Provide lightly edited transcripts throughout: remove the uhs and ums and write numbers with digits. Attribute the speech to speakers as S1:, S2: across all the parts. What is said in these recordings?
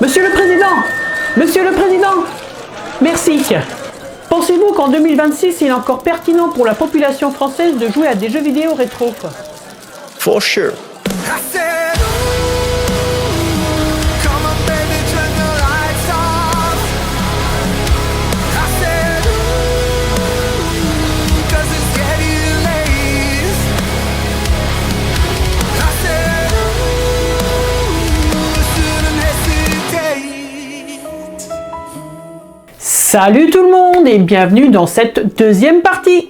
S1: Monsieur le Président! Monsieur le Président! Merci. Pensez-vous qu'en 2026, il est encore pertinent pour la population française de jouer à des jeux vidéo rétro?
S2: For sure.
S1: Salut tout le monde et bienvenue dans cette deuxième partie.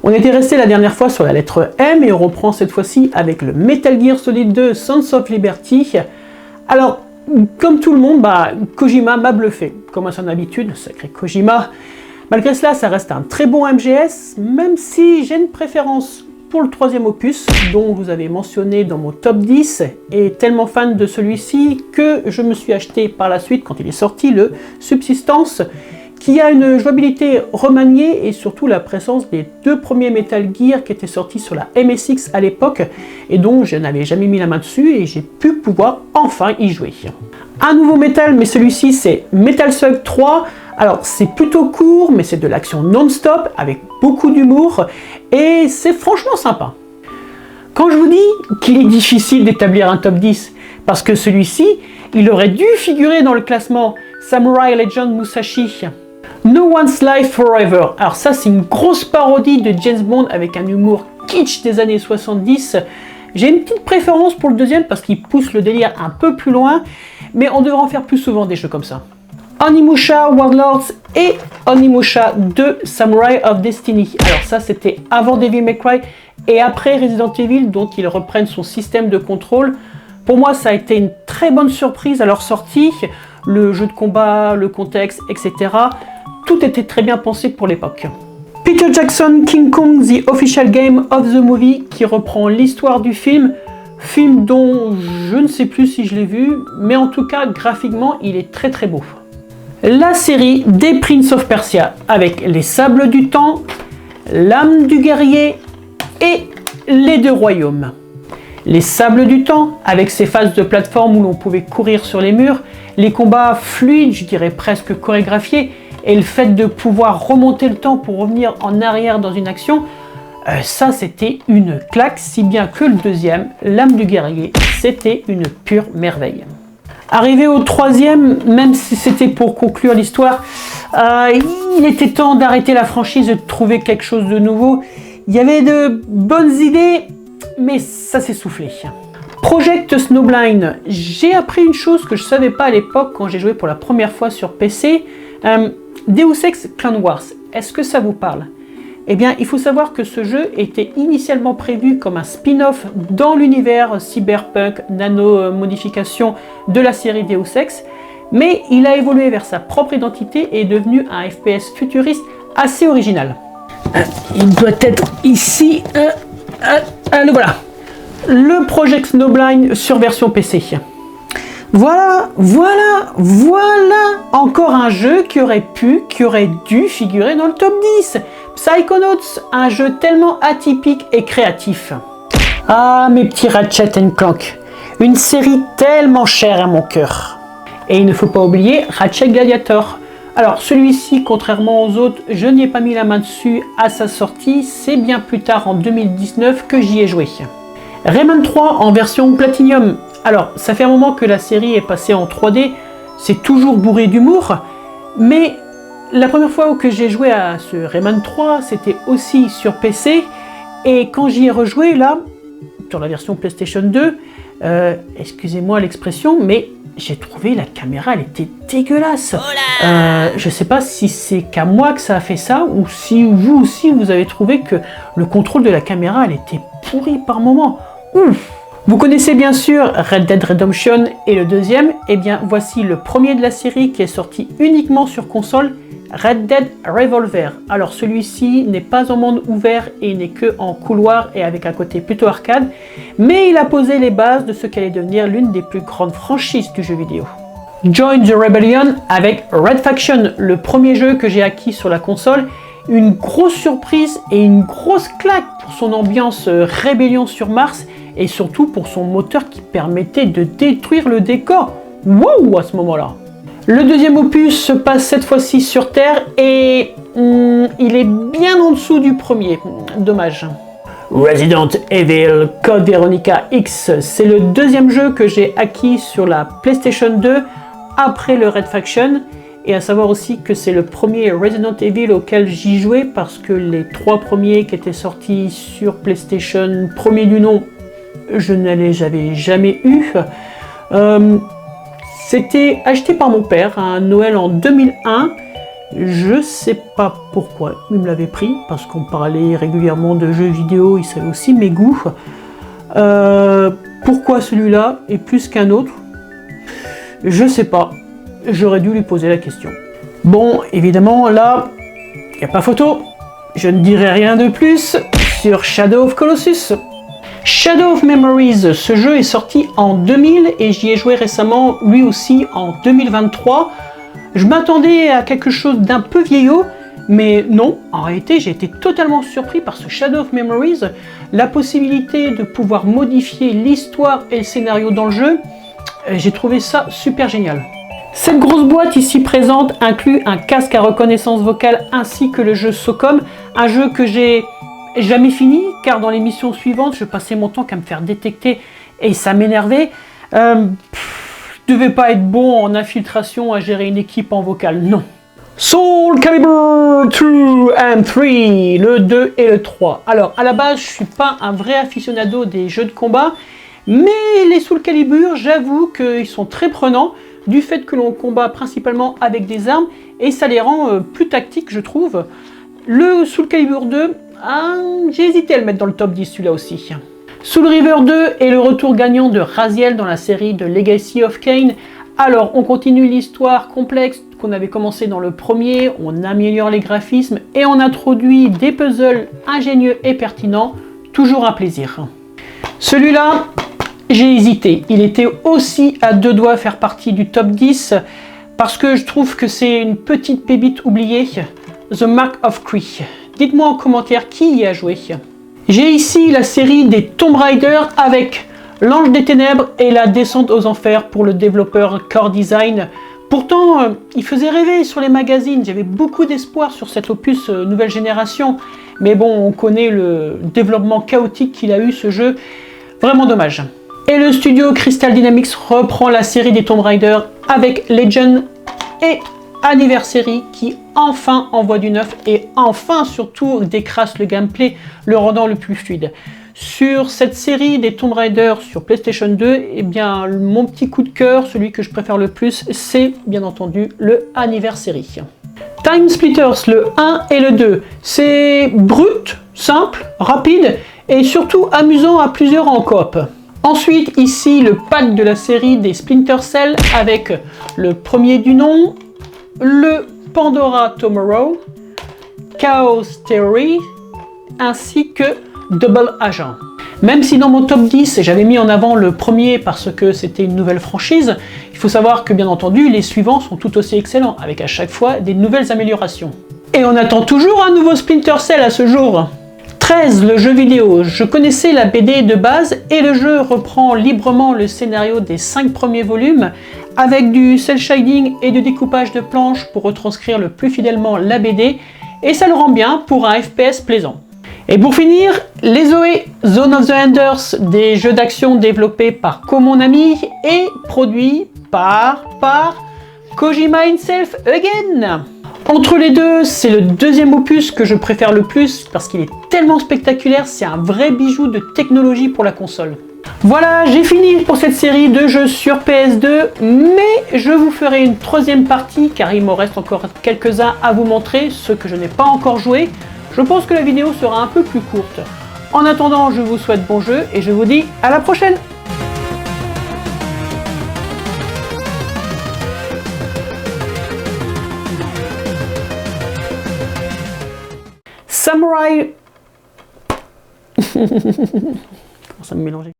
S1: On était resté la dernière fois sur la lettre M et on reprend cette fois-ci avec le Metal Gear Solid 2 Sons of Liberty. Alors, comme tout le monde, Kojima m'a bluffé. Comme à son habitude, sacré Kojima. Malgré cela, ça reste un très bon MGS, même si j'ai une préférence pour le troisième opus, dont vous avez mentionné dans mon top 10, et tellement fan de celui-ci que je me suis acheté par la suite, quand il est sorti, le Subsistance, qui a une jouabilité remaniée et surtout la présence des deux premiers Metal Gear qui étaient sortis sur la MSX à l'époque et dont je n'avais jamais mis la main dessus et j'ai pu pouvoir enfin y jouer. Un nouveau Metal, mais celui-ci c'est Metal Slug 3. Alors c'est plutôt court, mais c'est de l'action non-stop avec beaucoup d'humour et c'est franchement sympa. Quand je vous dis qu'il est difficile d'établir un top 10, parce que celui-ci, il aurait dû figurer dans le classement Samurai Legend Musashi. No One's Life Forever. Alors ça c'est une grosse parodie de James Bond avec un humour kitsch des années 70. J'ai une petite préférence pour le deuxième parce qu'il pousse le délire un peu plus loin, mais on devrait en faire plus souvent des jeux comme ça. Onimusha Warlords et Onimusha 2 Samurai of Destiny. Alors ça c'était avant Devil May Cry et après Resident Evil, dont ils reprennent son système de contrôle. Pour moi ça a été une très bonne surprise à leur sortie. Le jeu de combat, le contexte, etc. Tout était très bien pensé pour l'époque. Peter Jackson King Kong The Official Game of the Movie qui reprend l'histoire du film dont je ne sais plus si je l'ai vu, mais en tout cas graphiquement il est très très beau. La série des Prince of Persia avec les Sables du Temps, l'âme du guerrier et les deux royaumes. Les Sables du Temps avec ses phases de plateforme où l'on pouvait courir sur les murs, les combats fluides, je dirais presque chorégraphiés, et le fait de pouvoir remonter le temps pour revenir en arrière dans une action, ça c'était une claque, si bien que le deuxième, l'âme du guerrier, c'était une pure merveille. Arrivé au troisième, même si c'était pour conclure l'histoire, il était temps d'arrêter la franchise et de trouver quelque chose de nouveau. Il y avait de bonnes idées, mais ça s'est soufflé. Project Snowblind, j'ai appris une chose que je ne savais pas à l'époque quand j'ai joué pour la première fois sur PC. Deus Ex Clan Wars, est-ce que ça vous parle? Eh bien, il faut savoir que ce jeu était initialement prévu comme un spin-off dans l'univers cyberpunk nano-modification de la série Deus Ex, mais il a évolué vers sa propre identité et est devenu un FPS futuriste assez original. Il doit être ici. Le voilà. Le Project Snowblind sur version PC. Voilà, encore un jeu qui aurait dû figurer dans le top 10. Psychonauts, un jeu tellement atypique et créatif. Ah, mes petits Ratchet & Clank, une série tellement chère à mon cœur. Et il ne faut pas oublier Ratchet Gladiator. Alors celui-ci, contrairement aux autres, je n'y ai pas mis la main dessus à sa sortie, c'est bien plus tard en 2019 que j'y ai joué. Rayman 3 en version Platinum. Alors, ça fait un moment que la série est passée en 3D, c'est toujours bourré d'humour, mais la première fois que j'ai joué à ce Rayman 3, c'était aussi sur PC, et quand j'y ai rejoué, là, sur la version PlayStation 2, excusez-moi l'expression, mais j'ai trouvé la caméra, elle était dégueulasse. Je sais pas si c'est qu'à moi que ça a fait ça, ou si vous aussi vous avez trouvé que le contrôle de la caméra, elle était pourrie par moments. Ouf. Vous connaissez bien sûr Red Dead Redemption et le deuxième, et bien voici le premier de la série qui est sorti uniquement sur console, Red Dead Revolver. Alors celui-ci n'est pas en monde ouvert et n'est que en couloir et avec un côté plutôt arcade, mais il a posé les bases de ce qu'allait devenir l'une des plus grandes franchises du jeu vidéo. Join the Rebellion avec Red Faction, le premier jeu que j'ai acquis sur la console, une grosse surprise et une grosse claque pour son ambiance rébellion sur Mars et surtout pour son moteur qui permettait de détruire le décor. wow à ce moment-là. Le deuxième opus se passe cette fois-ci sur Terre et il est bien en dessous du premier. Dommage. Resident Evil Code Veronica X, c'est le deuxième jeu que j'ai acquis sur la PlayStation 2 après le Red Faction. Et à savoir aussi que c'est le premier Resident Evil auquel j'y jouais parce que les 3 premiers qui étaient sortis sur PlayStation, premier du nom, je ne les avais jamais eu. C'était acheté par mon père à Noël en 2001. Je sais pas pourquoi il me l'avait pris, parce qu'on parlait régulièrement de jeux vidéo, il savait aussi mes goûts. Pourquoi celui-là et plus qu'un autre? Je sais pas. J'aurais dû lui poser la question. Bon, évidemment, là, il n'y a pas photo. Je ne dirai rien de plus sur Shadow of Colossus. Shadow of Memories, ce jeu est sorti en 2000 et j'y ai joué récemment, lui aussi, en 2023. Je m'attendais à quelque chose d'un peu vieillot, mais non, en réalité, j'ai été totalement surpris par ce Shadow of Memories. La possibilité de pouvoir modifier l'histoire et le scénario dans le jeu, j'ai trouvé ça super génial. Cette grosse boîte ici présente inclut un casque à reconnaissance vocale ainsi que le jeu SOCOM, un jeu que j'ai jamais fini car dans les missions suivantes je passais mon temps qu'à me faire détecter et ça m'énervait. Je devais pas être bon en infiltration à gérer une équipe en vocal, non. Soul Calibur 2 and 3, le 2 et le 3. Alors à la base je suis pas un vrai aficionado des jeux de combat, mais les Soul Calibur, j'avoue qu'ils sont très prenants du fait que l'on combat principalement avec des armes et ça les rend plus tactiques je trouve. Le Soul Calibur 2, j'ai hésité à le mettre dans le top 10 celui-là aussi. Soul River 2 est le retour gagnant de Raziel dans la série de Legacy of Kain. Alors on continue l'histoire complexe qu'on avait commencé dans le premier, on améliore les graphismes et on introduit des puzzles ingénieux et pertinents, toujours un plaisir. Celui-là, j'ai hésité, il était aussi à 2 doigts faire partie du top 10 parce que je trouve que c'est une petite pépite oubliée, The Mark of Cree. Dites-moi en commentaire qui y a joué. J'ai ici la série des Tomb Raider avec l'Ange des Ténèbres et la Descente aux Enfers pour le développeur Core Design. Pourtant, il faisait rêver sur les magazines, j'avais beaucoup d'espoir sur cet opus nouvelle génération. Mais bon, on connaît le développement chaotique qu'il a eu ce jeu, vraiment dommage. Et le studio Crystal Dynamics reprend la série des Tomb Raider avec Legend et Anniversary qui enfin envoie du neuf et enfin surtout décrasse le gameplay, le rendant le plus fluide. Sur cette série des Tomb Raider sur PlayStation 2, eh bien mon petit coup de cœur, celui que je préfère le plus, c'est bien entendu le Anniversary. Time Splitters, le 1 et le 2, c'est brut, simple, rapide et surtout amusant à plusieurs en coop. Ensuite, ici, le pack de la série des Splinter Cell avec le premier du nom, le Pandora Tomorrow, Chaos Theory, ainsi que Double Agent. Même si dans mon top 10, j'avais mis en avant le premier parce que c'était une nouvelle franchise, il faut savoir que bien entendu, les suivants sont tout aussi excellents, avec à chaque fois des nouvelles améliorations. Et on attend toujours un nouveau Splinter Cell à ce jour. 13, le jeu vidéo. Je connaissais la BD de base et le jeu reprend librement le scénario des 5 premiers volumes avec du cel shading et du découpage de planches pour retranscrire le plus fidèlement la BD et ça le rend bien pour un FPS plaisant. Et pour finir, les Zoé, Zone of the Enders, des jeux d'action développés par Komonami et produits par Kojima himself again. Entre les deux, c'est le deuxième opus que je préfère le plus parce qu'il est tellement spectaculaire, c'est un vrai bijou de technologie pour la console. Voilà, j'ai fini pour cette série de jeux sur PS2, mais je vous ferai une troisième partie car il me reste encore quelques-uns à vous montrer, ceux que je n'ai pas encore joué. Je pense que la vidéo sera un peu plus courte. En attendant, je vous souhaite bon jeu et je vous dis à la prochaine! Samurai. Comment ça me mélangeait?